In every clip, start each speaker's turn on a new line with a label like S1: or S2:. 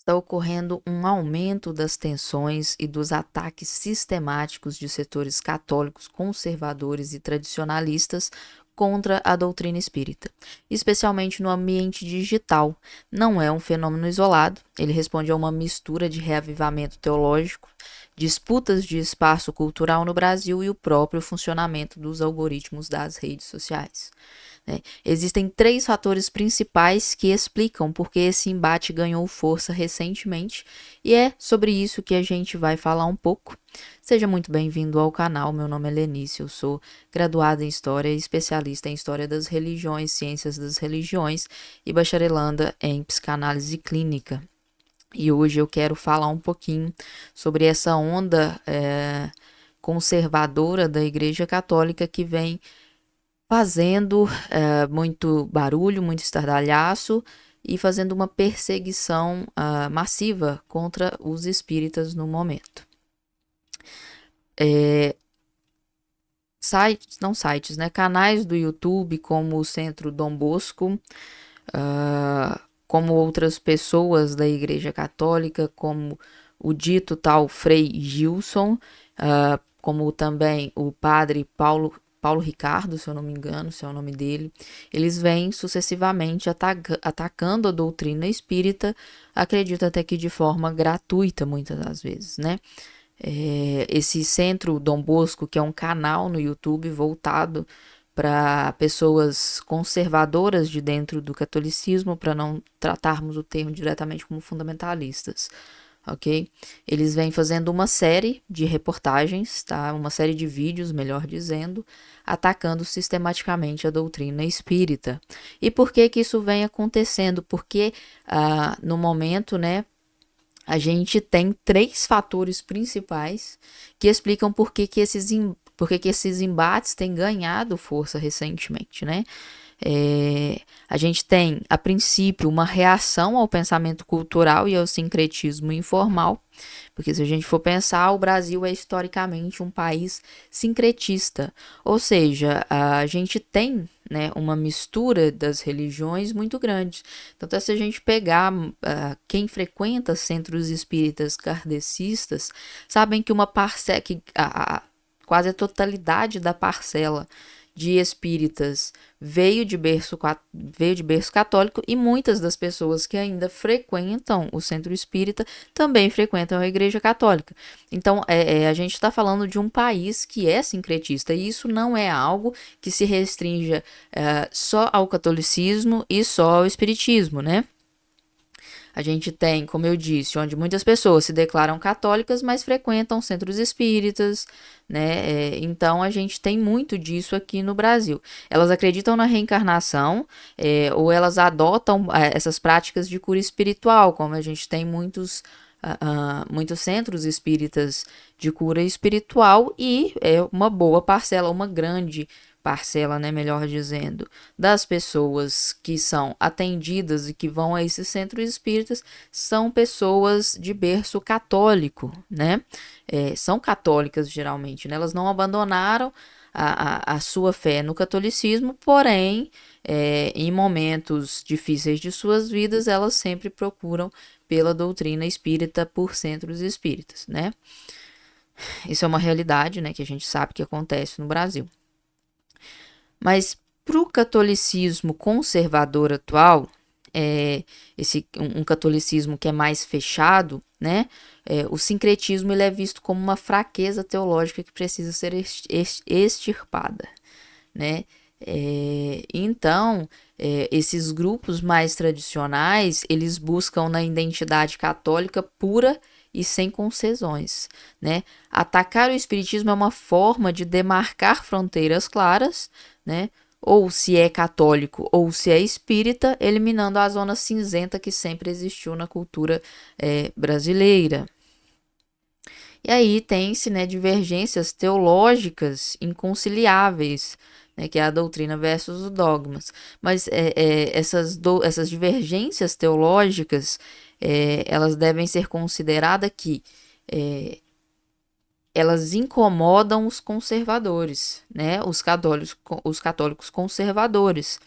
S1: está ocorrendo um aumento das tensões e dos ataques sistemáticos de setores católicos conservadores e tradicionalistas contra a doutrina espírita, especialmente no ambiente digital. Não é um fenômeno isolado, ele responde a uma mistura de reavivamento teológico, disputas de espaço cultural no Brasil e o próprio funcionamento dos algoritmos das redes sociais. Existem três fatores principais que explicam por que esse embate ganhou força recentemente, e é sobre isso que a gente vai falar um pouco. Seja muito bem-vindo ao canal, meu nome é Lenice, eu sou graduada em História e especialista em História das Religiões, Ciências das Religiões e bacharelanda em Psicanálise Clínica. E hoje eu quero falar um pouquinho sobre essa onda conservadora da Igreja Católica que vem fazendo muito barulho, muito estardalhaço e fazendo uma perseguição massiva contra os espíritas no momento. Sites, né? Canais do YouTube como o Centro Dom Bosco, como outras pessoas da Igreja Católica, como o dito tal Frei Gilson, como também o padre Paulo Ricardo, se eu não me engano, se é o nome dele, eles vêm sucessivamente atacando a doutrina espírita, acredito até que de forma gratuita, muitas das vezes, né? Esse Centro Dom Bosco, que é um canal no YouTube voltado para pessoas conservadoras de dentro do catolicismo, para não tratarmos o termo diretamente como fundamentalistas, ok? Eles vêm fazendo uma série de reportagens, tá? Uma série de vídeos, melhor dizendo, atacando sistematicamente a doutrina espírita. E por que que isso vem acontecendo? Porque no momento, né, a gente tem três fatores principais que explicam por que que esses embates têm ganhado força recentemente, né? A gente tem, a princípio, uma reação ao pensamento cultural e ao sincretismo informal, porque se a gente for pensar, o Brasil é historicamente um país sincretista, ou seja, a gente tem, né, uma mistura das religiões muito grande. Então, se a gente pegar quem frequenta centros espíritas kardecistas, sabem que uma parcela, quase a totalidade da parcela de espíritas veio de berço católico, e muitas das pessoas que ainda frequentam o centro espírita também frequentam a Igreja Católica. Então, a gente está falando de um país que é sincretista, e isso não é algo que se restrinja só ao catolicismo e só ao espiritismo, né? A gente tem, como eu disse, onde muitas pessoas se declaram católicas, mas frequentam centros espíritas, né? Então a gente tem muito disso aqui no Brasil. Elas acreditam na reencarnação, ou elas adotam essas práticas de cura espiritual, como a gente tem muitos centros espíritas de cura espiritual, e é uma boa parcela, uma grande parcela, né, melhor dizendo, das pessoas que são atendidas e que vão a esses centros espíritas são pessoas de berço católico, né? São católicas geralmente, né? Elas não abandonaram a sua fé no catolicismo, porém, em momentos difíceis de suas vidas, elas sempre procuram pela doutrina espírita por centros espíritas, né? Isso é uma realidade, né, que a gente sabe que acontece no Brasil. Mas para o catolicismo conservador atual, um catolicismo que é mais fechado, né? O sincretismo ele é visto como uma fraqueza teológica que precisa ser extirpada, né? Então, esses grupos mais tradicionais, eles buscam na identidade católica pura e sem concessões, né? Atacar o espiritismo é uma forma de demarcar fronteiras claras, né? Ou se é católico ou se é espírita, eliminando a zona cinzenta que sempre existiu na cultura brasileira. E aí tem-se, né, divergências teológicas inconciliáveis, né, que é a doutrina versus os dogmas. Mas essas divergências teológicas, elas devem ser consideradas que elas incomodam os conservadores, né, os católicos conservadores.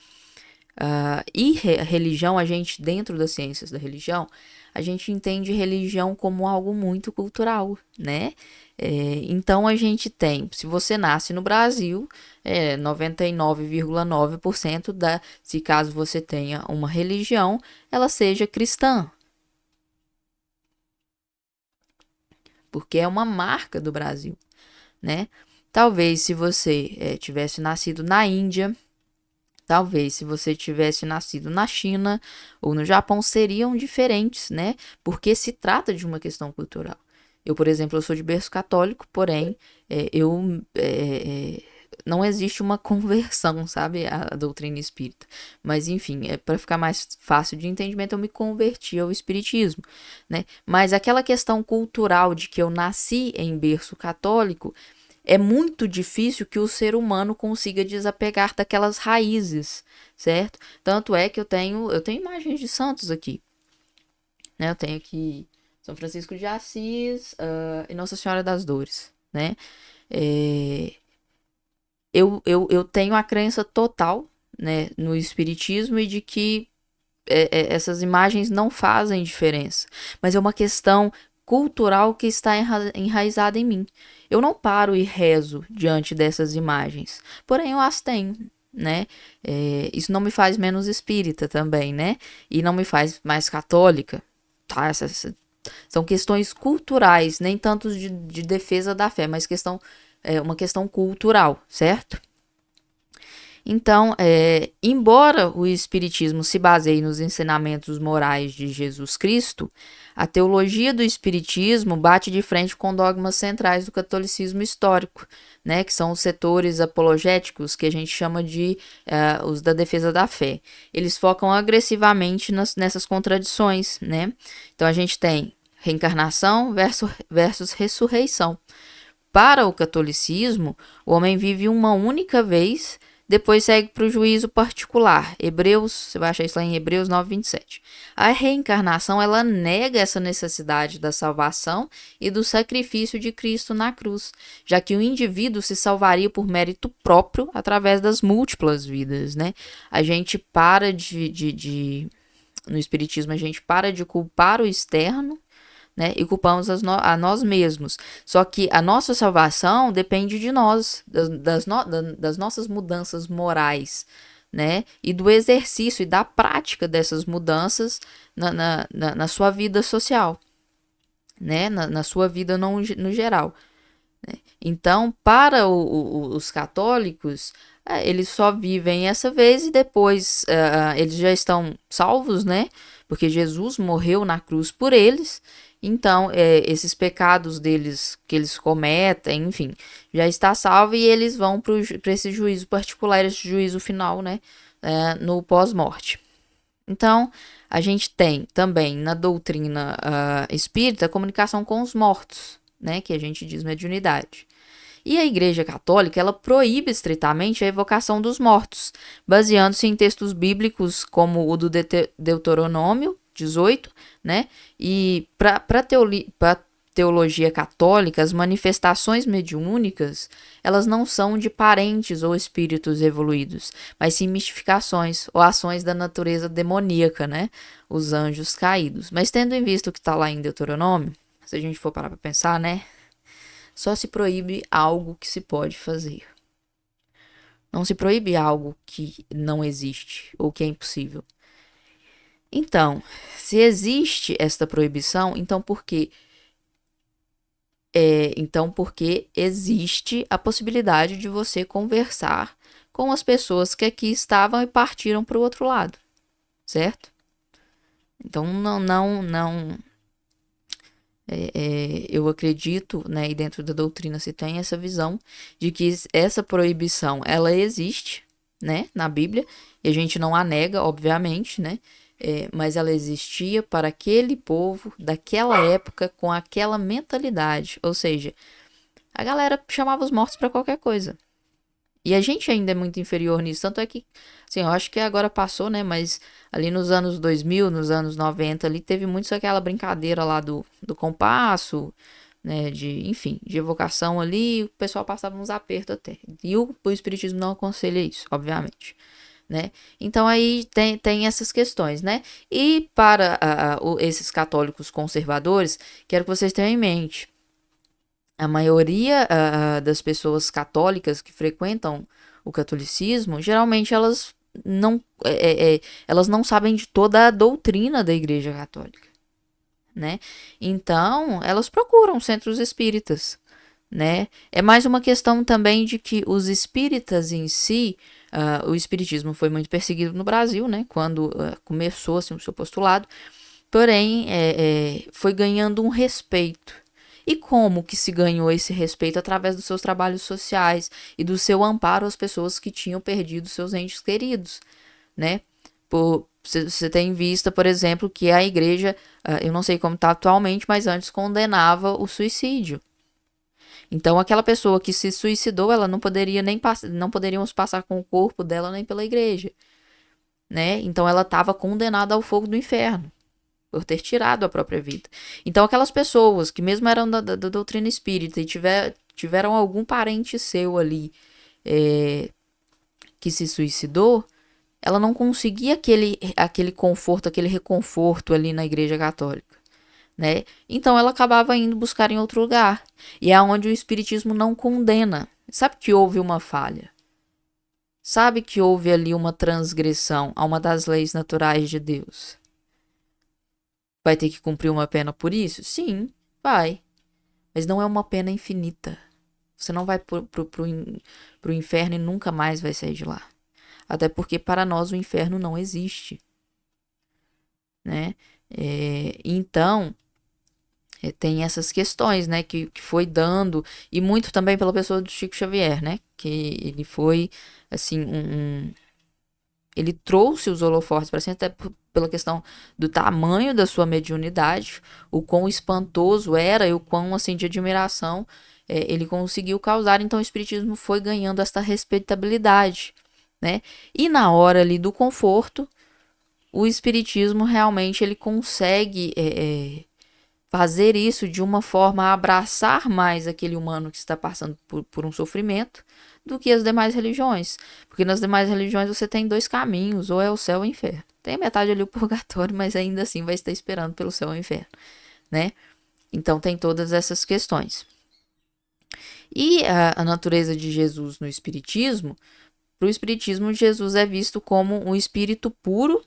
S1: E religião, a gente, dentro das ciências da religião, a gente entende religião como algo muito cultural, né? Então a gente tem, se você nasce no Brasil, 99,9% se caso você tenha uma religião, ela seja cristã, porque é uma marca do Brasil, né? Talvez se você tivesse nascido na Índia, talvez se você tivesse nascido na China ou no Japão, seriam diferentes, né? Porque se trata de uma questão cultural. Eu, por exemplo, eu sou de berço católico, porém, não existe uma conversão, sabe, à doutrina espírita. Mas, enfim, para ficar mais fácil de entendimento, eu me converti ao espiritismo, né? Mas aquela questão cultural de que eu nasci em berço católico, é muito difícil que o ser humano consiga desapegar daquelas raízes, certo? Tanto é que eu tenho imagens de santos aqui, né? Eu tenho aqui São Francisco de Assis, e Nossa Senhora das Dores, né? É, eu tenho a crença total, né, no espiritismo e de que essas imagens não fazem diferença, mas é uma questão cultural que está enraizada em mim. Eu não paro e rezo diante dessas imagens, porém eu as tenho, né? Isso não me faz menos espírita também, né? E não me faz mais católica, tá? São questões culturais, nem tanto de defesa da fé, mas uma questão cultural, certo? Então, embora o Espiritismo se baseie nos ensinamentos morais de Jesus Cristo, a teologia do Espiritismo bate de frente com dogmas centrais do catolicismo histórico, né, que são os setores apologéticos, que a gente chama de os da defesa da fé. Eles focam agressivamente nessas contradições, né? Então, a gente tem reencarnação versus ressurreição. Para o catolicismo, o homem vive uma única vez, depois segue para o juízo particular. Hebreus, você vai achar isso lá em Hebreus 9:27. A reencarnação, ela nega essa necessidade da salvação e do sacrifício de Cristo na cruz, já que o indivíduo se salvaria por mérito próprio através das múltiplas vidas, né? A gente para no espiritismo, a gente para de culpar o externo, né, e culpamos a nós mesmos. Só que a nossa salvação depende de nós, das nossas mudanças morais, né, e do exercício e da prática dessas mudanças na sua vida social, né, na sua vida no geral. Então, para os católicos, eles só vivem essa vez e depois eles já estão salvos, né? Porque Jesus morreu na cruz por eles. Então, esses pecados deles que eles cometem, enfim, já está salvo e eles vão para esse juízo particular, esse juízo final, né? No pós-morte. Então, a gente tem também na doutrina espírita a comunicação com os mortos, né, que a gente diz mediunidade. E a Igreja Católica, ela proíbe estritamente a evocação dos mortos, baseando-se em textos bíblicos como o do Deuteronômio 18, né? E para teologia católica, as manifestações mediúnicas, elas não são de parentes ou espíritos evoluídos, mas sim mistificações ou ações da natureza demoníaca, né? Os anjos caídos. Mas tendo em vista o que está lá em Deuteronômio, se a gente for parar para pensar, né? Só se proíbe algo que se pode fazer. Não se proíbe algo que não existe ou que é impossível. Então, se existe esta proibição, então por quê? Então, porque existe a possibilidade de você conversar com as pessoas que aqui estavam e partiram para o outro lado, certo? Então, eu acredito, né, e dentro da doutrina se tem essa visão de que essa proibição, ela existe, né, na Bíblia, e a gente não a nega, obviamente, né, mas ela existia para aquele povo daquela época com aquela mentalidade, ou seja, a galera chamava os mortos para qualquer coisa. E a gente ainda é muito inferior nisso, tanto é que, assim, eu acho que agora passou, né, mas ali nos anos 2000, nos anos 90, ali teve muito aquela brincadeira lá do compasso, né, enfim, de evocação ali, o pessoal passava uns apertos até. E o espiritismo não aconselha isso, obviamente, né? Então aí tem essas questões, né? E para esses católicos conservadores, quero que vocês tenham em mente, a maioria das pessoas católicas que frequentam o catolicismo, geralmente elas não sabem de toda a doutrina da Igreja Católica, né? Então, elas procuram centros espíritas, né? É mais uma questão também de que os espíritas em si, o espiritismo foi muito perseguido no Brasil, né? Quando começou assim, o seu postulado, porém foi ganhando um respeito. E como que se ganhou esse respeito? Através dos seus trabalhos sociais e do seu amparo às pessoas que tinham perdido seus entes queridos, né? Você tem em vista, por exemplo, que a igreja, eu não sei como está atualmente, mas antes condenava o suicídio. Então, aquela pessoa que se suicidou, ela não poderia nem não poderíamos passar com o corpo dela nem pela igreja, né? Então, ela estava condenada ao fogo do inferno por ter tirado a própria vida. Então, aquelas pessoas que mesmo eram da doutrina espírita e tiveram algum parente seu ali que se suicidou, ela não conseguia aquele conforto, aquele reconforto ali na igreja católica, né? Então ela acabava indo buscar em outro lugar. E é onde o espiritismo não condena. Sabe que houve uma falha. Sabe que houve ali uma transgressão a uma das leis naturais de Deus. Vai ter que cumprir uma pena por isso? Sim, vai. Mas não é uma pena infinita. Você não vai pro inferno e nunca mais vai sair de lá. Até porque para nós o inferno não existe, né? Então, tem essas questões, né, que foi dando, e muito também pela pessoa do Chico Xavier, né, que ele foi, assim, ele trouxe os holofortes para cima, até pela questão do tamanho da sua mediunidade, o quão espantoso era e o quão, assim, de admiração ele conseguiu causar, então o espiritismo foi ganhando essa respeitabilidade, né, e na hora ali do conforto, o espiritismo realmente ele consegue fazer isso de uma forma a abraçar mais aquele humano que está passando por um sofrimento do que as demais religiões. Porque nas demais religiões você tem dois caminhos, ou é o céu ou o inferno. Tem a metade ali o purgatório, mas ainda assim vai estar esperando pelo céu ou inferno, né? Então tem todas essas questões. E a natureza de Jesus no Espiritismo, para o Espiritismo, Jesus é visto como um espírito puro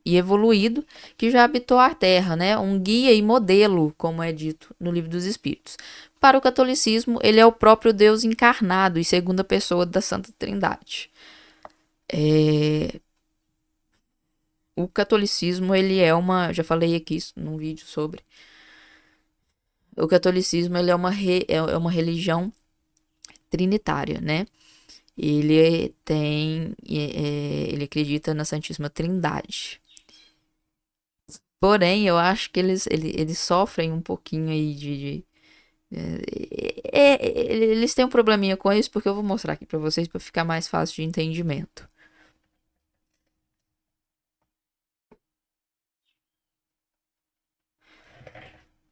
S1: e evoluído que já habitou a Terra, né? Um guia e modelo, como é dito no Livro dos Espíritos. Para o catolicismo, ele é o próprio Deus encarnado e segunda pessoa da Santa Trindade. O catolicismo, ele é uma... Já falei aqui num vídeo sobre... O catolicismo, ele é uma religião trinitária, né? Ele ele acredita na Santíssima Trindade. Porém, eu acho que eles sofrem um pouquinho aí eles têm um probleminha com isso, porque eu vou mostrar aqui pra vocês para ficar mais fácil de entendimento.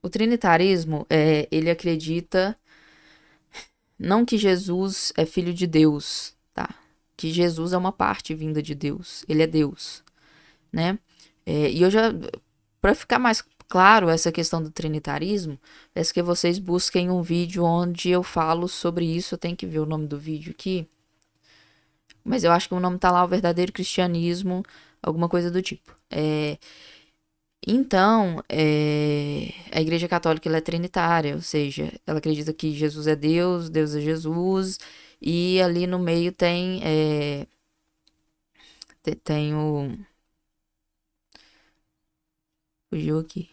S1: O trinitarismo, ele acredita não que Jesus é filho de Deus, tá? Que Jesus é uma parte vinda de Deus. Ele é Deus, né? E eu já, para ficar mais claro essa questão do trinitarismo, peço que vocês busquem um vídeo onde eu falo sobre isso. Eu tenho que ver o nome do vídeo aqui. Mas eu acho que o nome tá lá, o verdadeiro cristianismo, alguma coisa do tipo. Então, a Igreja Católica ela é trinitária, ou seja, ela acredita que Jesus é Deus, Deus é Jesus, e ali no meio tem o... Fugiu aqui.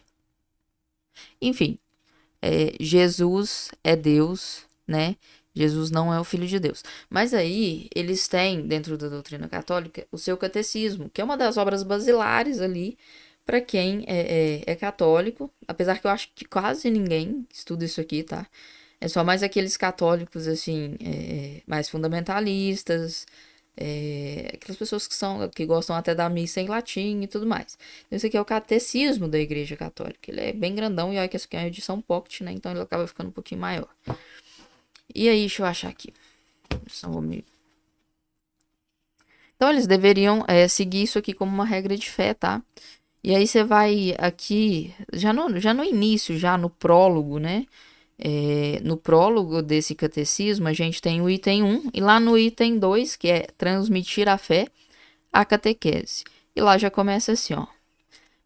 S1: Enfim, Jesus é Deus, né? Jesus não é o Filho de Deus. Mas aí, eles têm, dentro da doutrina católica, o seu catecismo, que é uma das obras basilares ali, para quem é católico, apesar que eu acho que quase ninguém estuda isso aqui, tá? É só mais aqueles católicos, assim, mais fundamentalistas, aquelas pessoas que gostam até da missa em latim e tudo mais. Então, esse aqui é o catecismo da Igreja Católica. Ele é bem grandão e olha que essa aqui é uma edição pocket, né? Então ele acaba ficando um pouquinho maior. E aí, deixa eu achar aqui. Senão vou me... Então, eles deveriam seguir isso aqui como uma regra de fé, tá? E aí você vai aqui, já no início, já no prólogo, né? No prólogo desse catecismo, a gente tem o item 1 e lá no item 2, que é transmitir a fé, a catequese. E lá já começa assim, ó.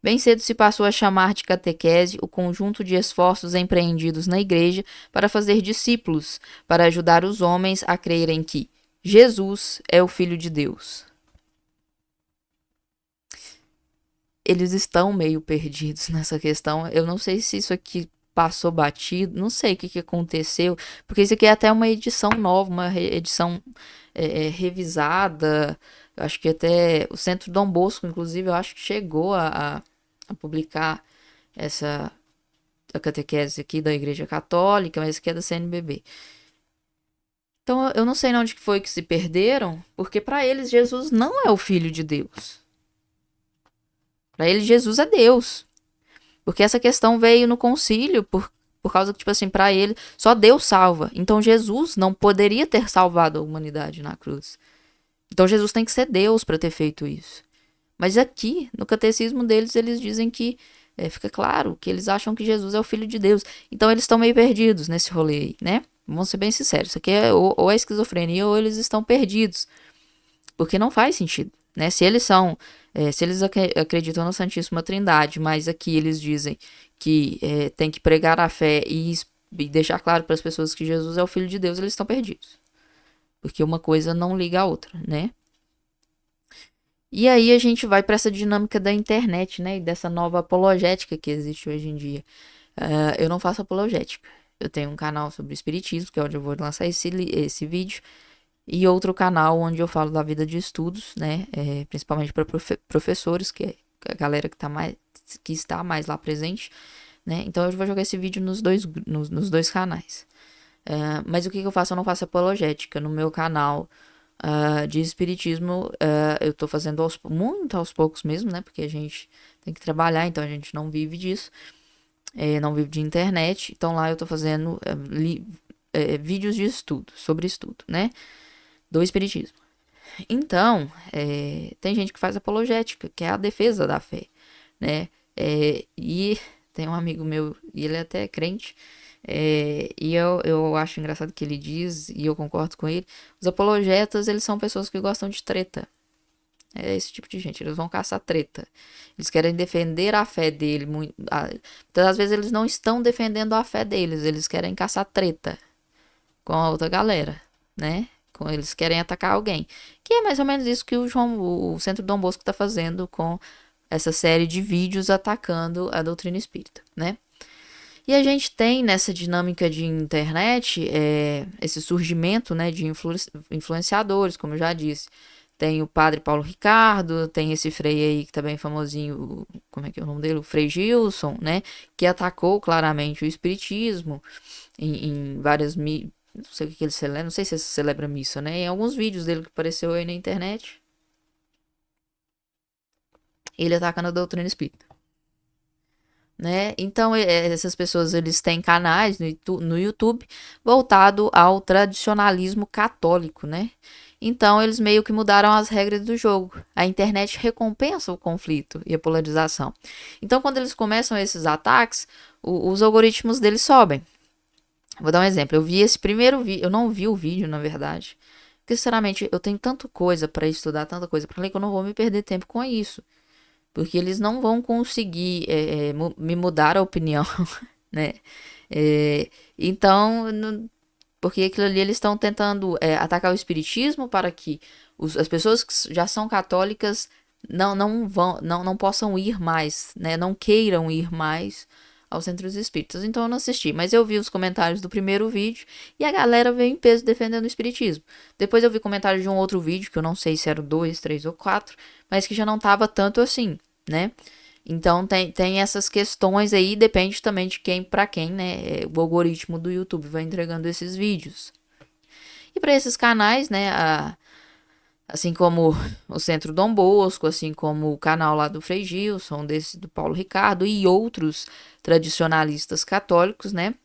S1: Bem cedo se passou a chamar de catequese o conjunto de esforços empreendidos na igreja para fazer discípulos, para ajudar os homens a crerem que Jesus é o Filho de Deus. Eles estão meio perdidos nessa questão. Eu não sei se isso aqui passou batido, não sei o que aconteceu, porque isso aqui é até uma edição nova, uma edição revisada. Eu acho que até o Centro Dom Bosco, inclusive, eu acho que chegou a publicar essa a catequese aqui da Igreja Católica, mas aqui é da CNBB. Então eu não sei onde foi que se perderam, porque para eles Jesus não é o Filho de Deus. Para eles Jesus é Deus. Porque essa questão veio no concílio por causa que, tipo assim, para ele só Deus salva. Então Jesus não poderia ter salvado a humanidade na cruz. Então Jesus tem que ser Deus para ter feito isso. Mas aqui, no catecismo deles, eles dizem que fica claro que eles acham que Jesus é o Filho de Deus. Então eles estão meio perdidos nesse rolê aí, né? Vamos ser bem sinceros. Isso aqui é ou é esquizofrenia ou eles estão perdidos. Porque não faz sentido, né? Se eles são, se eles acreditam na Santíssima Trindade, mas aqui eles dizem que tem que pregar a fé e deixar claro para as pessoas que Jesus é o Filho de Deus, eles estão perdidos. Porque uma coisa não liga a outra, né? E aí a gente vai para essa dinâmica da internet, né? E dessa nova apologética que existe hoje em dia. Eu não faço apologética. Eu tenho um canal sobre espiritismo, que é onde eu vou lançar esse vídeo. E outro canal onde eu falo da vida de estudos, né? Principalmente para professores, que é a galera que está mais lá presente, né? Então eu vou jogar esse vídeo nos dois canais. Mas o que eu faço? Eu não faço apologética. No meu canal de espiritismo, eu tô fazendo muito aos poucos mesmo, né? Porque a gente tem que trabalhar, então a gente não vive disso. Não vive de internet. Então lá eu tô fazendo vídeos de estudo, sobre estudo, né? Do espiritismo. Então, tem gente que faz apologética, que é a defesa da fé, né? E tem um amigo meu, e ele é até crente, e eu acho engraçado que ele diz, e eu concordo com ele, os apologetas, eles são pessoas que gostam de treta. É esse tipo de gente, eles vão caçar treta. Eles querem defender a fé dele. Muitas das vezes eles não estão defendendo a fé deles, eles querem caçar treta com a outra galera, né? Eles querem atacar alguém. Que é mais ou menos isso que o Centro Dom Bosco está fazendo com essa série de vídeos atacando a doutrina espírita, né? E a gente tem nessa dinâmica de internet esse surgimento, né, de influenciadores, como eu já disse. Tem o padre Paulo Ricardo, tem esse frei aí que tá bem famosinho, como é que é o nome dele? O Frei Gilson, né? Que atacou claramente o espiritismo em várias não sei o que ele celebra, não sei se ele celebra missa, né? Em alguns vídeos dele que apareceu aí na internet, ele atacando a doutrina espírita, né? Então, essas pessoas, eles têm canais no YouTube voltado ao tradicionalismo católico, né? Então, eles meio que mudaram as regras do jogo. A internet recompensa o conflito e a polarização. Então, quando eles começam esses ataques, os algoritmos deles sobem. Vou dar um exemplo. Eu vi esse primeiro vídeo. Eu não vi o vídeo, na verdade. Porque, sinceramente, eu tenho tanta coisa para estudar, tanta coisa para ler, que eu não vou me perder tempo com isso. Porque eles não vão conseguir me mudar a opinião, né? Então, porque aquilo ali eles estão tentando atacar o espiritismo para que as pessoas que já são católicas não possam ir mais, né? Não queiram ir mais aos centros espíritas. Então eu não assisti, mas eu vi os comentários do primeiro vídeo e a galera veio em peso defendendo o espiritismo. Depois eu vi comentários de um outro vídeo, que eu não sei se era o 2, 3 ou 4, mas que já não tava tanto assim, né? Então tem essas questões aí, depende também de quem para quem, né? O algoritmo do YouTube vai entregando esses vídeos. E para esses canais, né? Assim como o Centro Dom Bosco, assim como o canal lá do Frei Gilson, desse do Paulo Ricardo e outros tradicionalistas católicos, né?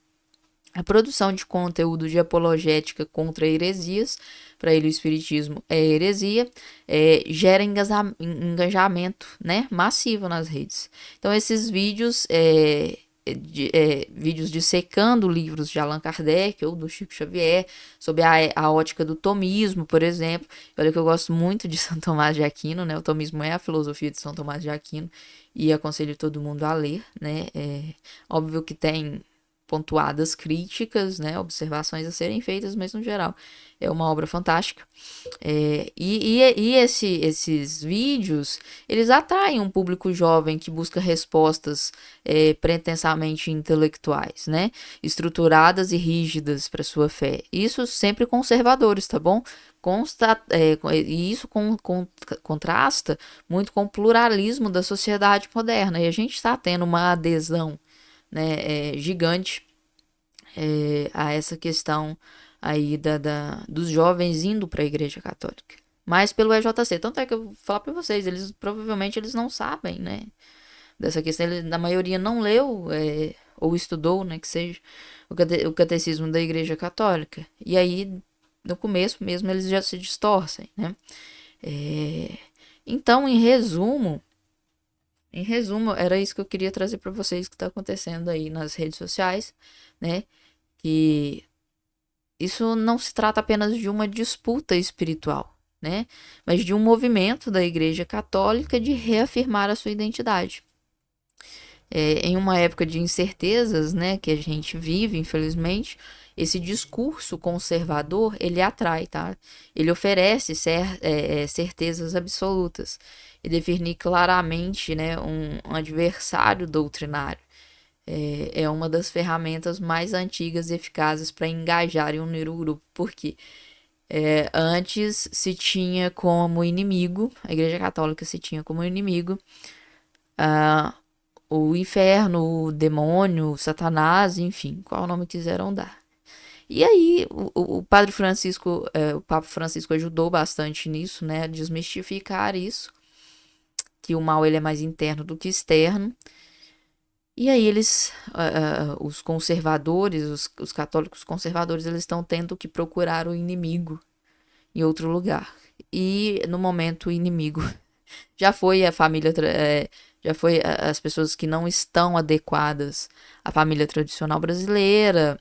S1: A produção de conteúdo de apologética contra heresias Para ele o espiritismo é heresia, gera engajamento, né, massivo nas redes. Então esses vídeos, vídeos dissecando livros de Allan Kardec ou do Chico Xavier, sobre a ótica do tomismo, por exemplo. Olha que eu gosto muito de São Tomás de Aquino, né? O tomismo é a filosofia de São Tomás de Aquino e aconselho todo mundo a ler, né? Óbvio que tem pontuadas críticas, né? Observações a serem feitas, mas no geral é uma obra fantástica. Esses vídeos, eles atraem um público jovem que busca respostas pretensamente intelectuais, né? Estruturadas e rígidas para sua fé. Isso sempre conservadores, tá bom? E isso contrasta muito com o pluralismo da sociedade moderna. E a gente está tendo uma adesão, né, gigante a essa questão aí dos jovens indo para a Igreja Católica. Mas pelo EJC. Tanto é que eu vou falar para vocês, provavelmente eles não sabem, né, dessa questão. A maioria não leu ou estudou, né, que seja, o catecismo da Igreja Católica. E aí, no começo mesmo, eles já se distorcem, né. Então, em resumo, era isso que eu queria trazer para vocês que está acontecendo aí nas redes sociais, né, que isso não se trata apenas de uma disputa espiritual, né? Mas de um movimento da Igreja Católica de reafirmar a sua identidade. Em uma época de incertezas, né, que a gente vive, infelizmente, esse discurso conservador, ele atrai, tá? Ele oferece certezas absolutas e definir claramente, né, um adversário doutrinário. É uma das ferramentas mais antigas e eficazes para engajar e unir o grupo. Por quê? Antes se tinha como inimigo, a Igreja Católica se tinha como inimigo o inferno, o demônio, o Satanás, enfim, qual nome quiseram dar. E aí o Padre Francisco, o Papa Francisco ajudou bastante nisso, né, a desmistificar isso, que o mal ele é mais interno do que externo. E aí os conservadores, os católicos conservadores, eles estão tendo que procurar o inimigo em outro lugar. E no momento o inimigo já foi a família, já foi as pessoas que não estão adequadas à família tradicional brasileira.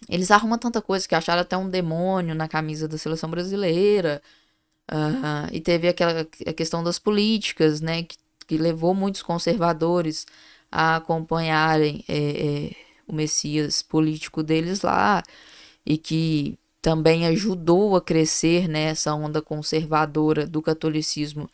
S1: Eles arrumam tanta coisa que acharam até um demônio na camisa da seleção brasileira. E teve a questão das políticas, né, que levou muitos conservadores a acompanharem o Messias político deles lá, e que também ajudou a crescer nessa onda conservadora do catolicismo,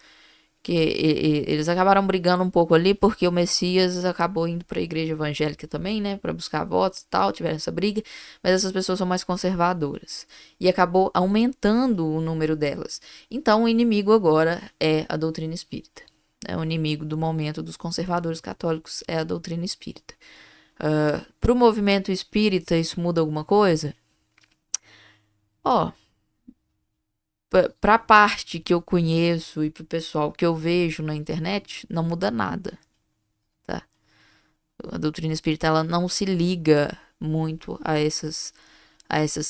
S1: que eles acabaram brigando um pouco ali, porque o Messias acabou indo para a igreja evangélica também, né, para buscar votos e tal, tiveram essa briga, mas essas pessoas são mais conservadoras, e acabou aumentando o número delas. Então o inimigo agora é a doutrina espírita. O inimigo do momento dos conservadores católicos é a doutrina espírita. Para o movimento espírita, isso muda alguma coisa? Para a parte que eu conheço e para o pessoal que eu vejo na internet, não muda nada. Tá? A doutrina espírita ela não se liga muito a essas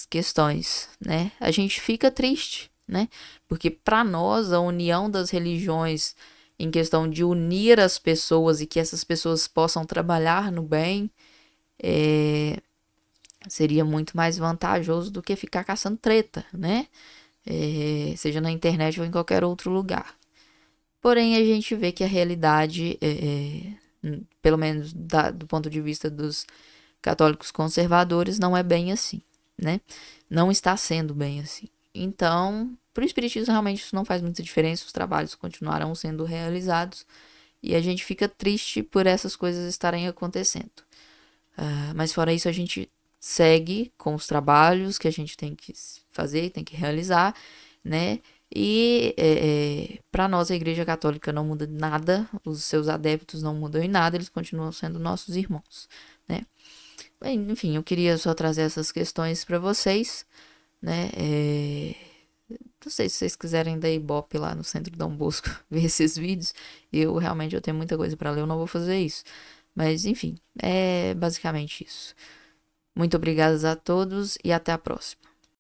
S1: questões, né? A gente fica triste, né? Porque para nós a união das religiões em questão de unir as pessoas e que essas pessoas possam trabalhar no bem, seria muito mais vantajoso do que ficar caçando treta, né? Seja na internet ou em qualquer outro lugar. Porém, a gente vê que a realidade, pelo menos do ponto de vista dos católicos conservadores, não é bem assim, né? Não está sendo bem assim. Então, para o espiritismo, realmente isso não faz muita diferença, os trabalhos continuarão sendo realizados e a gente fica triste por essas coisas estarem acontecendo. Mas fora isso, a gente segue com os trabalhos que a gente tem que fazer, tem que realizar, né? E para nós a Igreja Católica não muda nada, os seus adeptos não mudam em nada, eles continuam sendo nossos irmãos, né? Enfim, eu queria só trazer essas questões para vocês, né? Não sei se vocês quiserem dar ibope lá no Centro Dom Bosco ver esses vídeos. Eu tenho muita coisa para ler, eu não vou fazer isso. Mas enfim, é basicamente isso. Muito obrigada a todos e até a próxima.